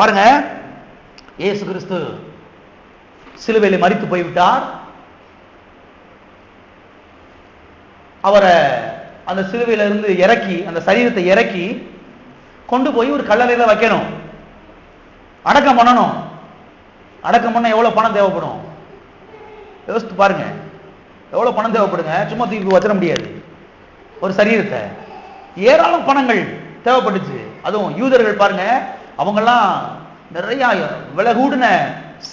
பாருங்க, இயேசு கிறிஸ்து சிலுவையிலே மரித்து போய்விட்டார். அவரை அந்த சிலுவையில இருந்து இறக்கி, அந்த சரீரத்தை இறக்கி கொண்டு போய் ஒரு கல்லறையில வைக்கணும், அடக்கம் பண்ணணும். அடக்கம் பண்ண எவ்வளவு பணம் தேவைப்படும் யோசித்து பாருங்க. எவ்வளவு பணம் தேவைப்படுங்க. சும்மா தூக்கி வச்சிட முடியாது ஒரு சரீரத்தை. ஏராளம் பணங்கள் தேவைப்பட்டுச்சு. அதுவும் யூதர்கள் பாருங்க, அவங்கெல்லாம் நிறைய விலை கூடின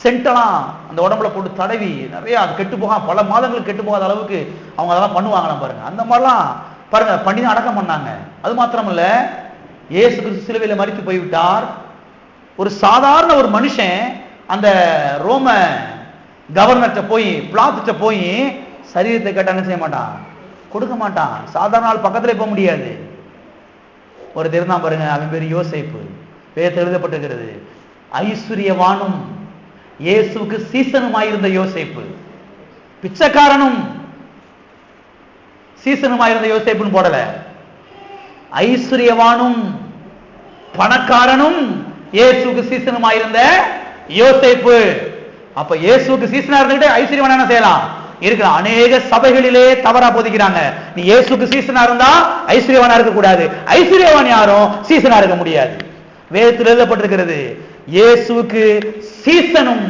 சென்டெல்லாம் அந்த உடம்புல போட்டு தடவி நிறைய அது கெட்டு போக பல மாதங்களுக்கு கெட்டு போகாத அளவுக்கு அவங்க அதெல்லாம் பண்ணுவாங்களாம் பாருங்க. அந்த மாதிரிலாம் பாருங்க பண்ணி தான் அடக்கம் பண்ணாங்க. அது மாத்திரமல்ல, இயேசு கிறிஸ்து சிலுவையில மரித்து போய்விட்டார். ஒரு சாதாரண ஒரு மனுஷன் அந்த ரோம கவர்னர்கிட்ட போய், பிளாத்துட்ட போய் சரீரத்தை கேட்டா என்ன செய்ய மாட்டான், கொடுக்க மாட்டான். சாதாரண ஆள் பக்கத்துல போக முடியாது. ஒரு திருந்தான் பாருங்க, அவன் பேர் யோசேப்பு. வேதத்தில் எழுதப்பட்டிருக்கிறது, ஐஸ்வர்யவானும் இயேசுக்கு சீசனுமாயிருந்த யோசேப்பு. பிச்சைக்காரனும் சீசனுமாயிருந்த யோசேப்புன்னு போடல, ஐஸ்வர்யவானும் பணக்காரனும் இயேசுக்கு சீசனுமாயிருந்த யோசேப்பு. அப்ப இயேசுக்கு சீசனா இருந்துட்டு ஐஸ்வர்யவான் என்ன செய்யலாம் இருக்கிற அநேக சபைகளிலே தவறா போதிக்கிறாங்க. நீ இயேசுக்கு சீசனா இருந்தா ஐஸ்வர்யவானா இருக்க கூடாது. ஐஸ்வர்யவான் யாரும் சீசனா இருக்க முடியாது. வேதத்தில் எழுதப்பட்டிருக்கிறது, இயேசுக்கு சீசனும்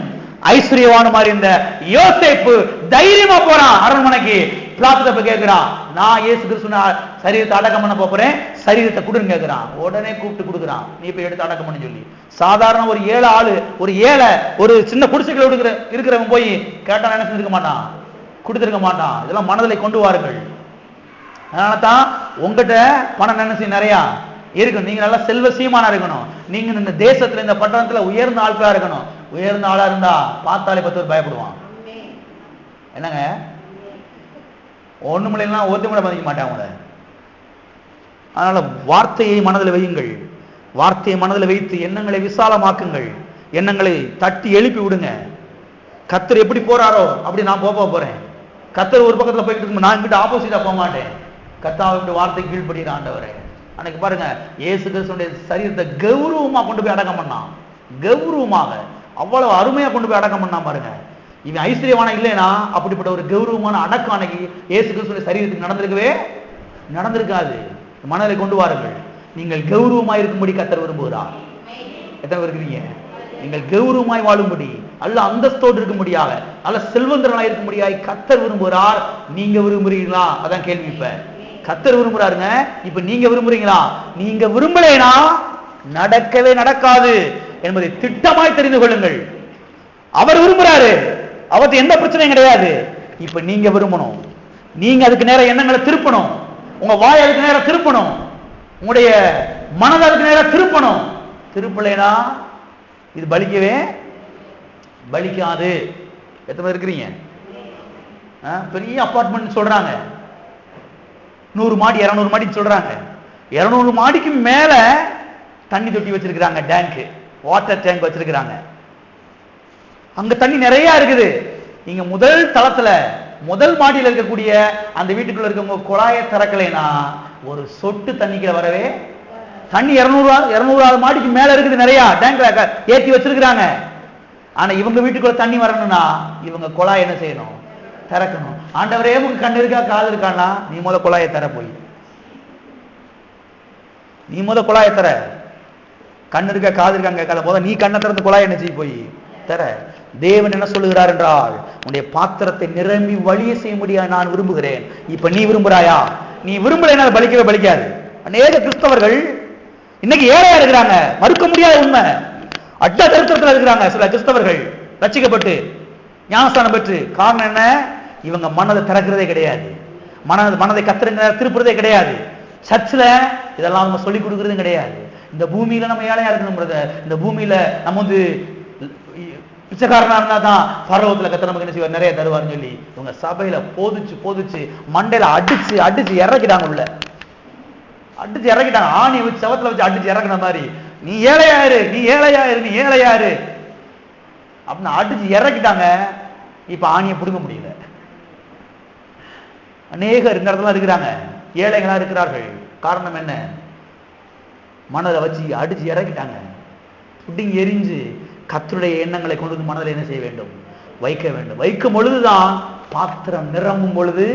ஐஸ்வர்யவானுமா இருந்த யோசேப்பு தைரியமா போறான் அரண்மனைக்கு. பிளாத்துட்ட போய் கேட்கிறான், நான் இயேசு கிறிஸ்து சரீரத்தை அடக்கம் பண்ண போறேன், சரீரத்தை கொடுன்னு கேட்கிறான். உடனே கூப்பிட்டு கொடுக்குறான், நீ போய் எடுத்து அடக்கம் பண்ண சொல்லி. சாதாரண ஒரு ஏழை ஆளு, ஒரு ஏழை, ஒரு சின்ன குடிசைகளை இருக்கிறவன் போய் கேட்டா என்ன செஞ்சிருக்க மாட்டான், கொடுத்திருக்க மாட்டான். இதெல்லாம் மனதில் கொண்டு வாருங்கள். அதனால தான் உங்ககிட்ட பணம் நினைச்சு நிறைய இருக்கணும். நீங்க நல்லா செல்வ சீமானா இருக்கணும். நீங்க இந்த தேசத்துல, இந்த பட்டணத்துல உயர்ந்த ஆட்களா இருக்கணும். உயர்ந்த ஆளா இருந்தா பார்த்தாலே 10 பேர் பயப்படுவான். என்னங்க, ஒண்ணுமில்லாம் ஒருத்த கூட மதிக்க மாட்டேன் அவங்கள. அதனால வார்த்தையை மனதில் வையுங்கள். வார்த்தையை மனதில் வைத்து எண்ணங்களை விசாலமாக்குங்கள். எண்ணங்களை தட்டி எழுப்பி விடுங்க. கர்த்தர் எப்படி போறாரோ அப்படி நான் போறேன். கர்த்தர் ஒரு பக்கத்துல போய்கிட்டு இருக்கும், நான் கிட்ட ஆப்போசிட்டா போக மாட்டேன். கர்த்தாவுடைய வார்த்தை கீழ்படுகிற ஆண்டவரே. அன்னைக்கு பாருங்க, இயேசு கிறிஸ்துடைய சரீரத்தை கௌரவமா கொண்டு போய் அடக்கம் பண்ணான். கௌரவமாக அவ்வளவு அருமையா கொண்டு போய் அடக்கம் பண்ணான் பாருங்க. இவன் ஐஸ்வர்யவானா இல்லைன்னா அப்படிப்பட்ட ஒரு கௌரவமான அடக்கம் அன்னைக்கு இயேசு கிறிஸ்துடைய சரீரத்துக்கு நடந்திருக்காது. மனதை கொண்டு வாருங்கள். நீங்கள் கௌரவமாய் இருக்கும்படி கர்த்தர் விரும்புகிறார். எத்தனை பேர் இருக்கிறீங்க? நீங்கள் கௌரவமாய் வாழும்படி, அல்ல அந்தஸ்தோடு இருக்கும்படியாக, அல்ல செல்வந்தரனாய் இருக்கும்படியாய் கர்த்தர் விரும்புகிறார். நீங்க விரும்புறீங்களா? அதான் கேள்வி. இப்ப கர்த்தர் விரும்புறாருங்க. இப்ப நீங்க விரும்புறீங்களா? நீங்க விரும்பலைனா நடக்கவே நடக்காது என்பதை திட்டமாய் தெரிந்து கொள்ளுங்கள். அவர் விரும்புறாரு, அவருக்கு எந்த பிரச்சனையும் கிடையாது. இப்ப நீங்க விரும்பணும். நீங்க அதுக்கு நேரம் எண்ணங்களை திருப்பணும். உங்க வாய் அதுக்கு நேரம் திருப்பணும். உங்களுடைய மனதை அதுக்கு நேரம் திருப்பணும். திருப்பலைனா இது பலிக்கவே பலிக்காது. எத்தனை பேர் இருக்கிறீங்க? பெரிய அபார்ட்மெண்ட் சொல்றாங்க, 100 மாடி 200 மாடி சொல்றாங்க. 200 மாடிக்கு மேல தண்ணி தொட்டி வச்சிருக்கிறாங்க, டேங்க், வாட்டர் டேங்க் வச்சிருக்கிறாங்க. அங்க தண்ணி நிறைய இருக்குது. நீங்க முதல் தளத்துல முதல் மாடியில் இருக்கக்கூடிய அந்த வீட்டுக்குள்ள இருக்கவங்க குழாயை திறக்கலைன்னா ஒரு சொட்டு தண்ணிக்கு வரவே தண்ணி 200 மாடிக்கு மேல இருக்குது, நிறைய டேங்க்ல ஏற்றி வச்சிருக்கிறாங்க. ஆனா இவங்க வீட்டுக்குள்ள தண்ணி வரணும்னா இவங்க குழாய் என்ன செய்யணும்? திறக்கணும். ஆண்டவரே உங்க கண்ணு இருக்கா காது இருக்கான்னா நீ முத குழாயை தர, போய் நீ முத குழாயை தர. கண்ணு இருக்கா காது இருக்காங்க கேட்காத போத நீ கண்ணை திறந்து குழாய் என்ன செய்ய போய் தர. தேவன் என்ன சொல்லுகிறார் என்றால், உன்னுடைய பாத்திரத்தை நிரம்பி வழிய செய்ய முடியாது நான் விரும்புகிறேன். இப்ப நீ விரும்புறாயா? நீ விரும்பலைன்னா அது பலிக்கவே பலிக்காது. அநேக கிறிஸ்தவர்கள் இன்னைக்கு ஏழையா இருக்கிறாங்க, மறுக்க முடியாத உண்மை. அட்ட தரித்திரத்தில் இருக்கிறாங்க சில கிறிஸ்தவர்கள், ரட்சிக்கப்பட்டு ஞானஸ்தானம் பெற்று. காரணம் என்ன? இவங்க மனதை திறக்கிறதே கிடையாது. மனதை கத்திரங்க திருப்புறதே கிடையாது. சர்ச்சில் இதெல்லாம் அவங்க சொல்லிக் கொடுக்கறதும் கிடையாது. இந்த பூமியில நம்ம ஏழையா இருக்கணும். இந்த பூமியில நம்ம பிச்சைக்காரனா இருந்தா தான் பரவத்துல கத்த நமக்கு என்ன செய்வார், நிறைய தருவார்னு சொல்லி இவங்க சபையில போதிச்சு மண்டையில அடிச்சு இறக்கிட்டாங்க. உள்ள அடிச்சு இறக்கிட்டாங்க. ஆணி வச்சு செவத்துல வச்சு அடிச்சு இறக்குன மாதிரி, நீ ஏழையாரு நீ ஏழையாரு நீ ஏழையாரு அப்படின்னு அடிச்சு இறக்கிட்டாங்க. இப்ப ஆணியை பிடுங்க முடியல. அநேகர் இந்த இடத்துல இருக்கிறாங்க, ஏழைகளா இருக்கிறார்கள். காரணம் என்ன? மனதை வச்சு அடிச்சு இறக்கிட்டாங்க. புட்டிங் எரிஞ்சு கர்த்தருடைய எண்ணங்களை கொண்டு வந்து மனதில் என்ன செய்ய வேண்டும்? வைக்க வேண்டும். வைக்கும் பொழுதுதான் பாத்திரம் நிரம்பும் பொழுது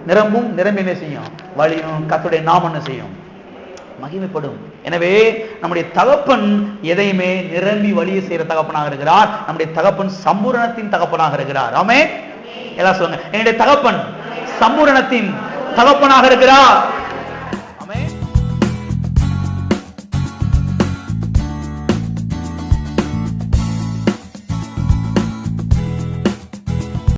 நிரம்பி என்ன செய்யும்? வழியும். கர்த்தருடைய நாமம் என்ன செய்யும்? மகிமைப்படும். எனவே நம்முடைய தகப்பன் எதையுமே நிரம்பி வழியை செய்யற தகப்பனாக இருக்கிறார். நம்முடைய தகப்பன் சம்பூரணத்தின் தகப்பனாக இருக்கிறார். ஆமென். எல்லாம் சொல்லுங்க, என்னுடைய தகப்பன் சம்பூரணத்தின் தகப்பனாக இருக்கிறார்.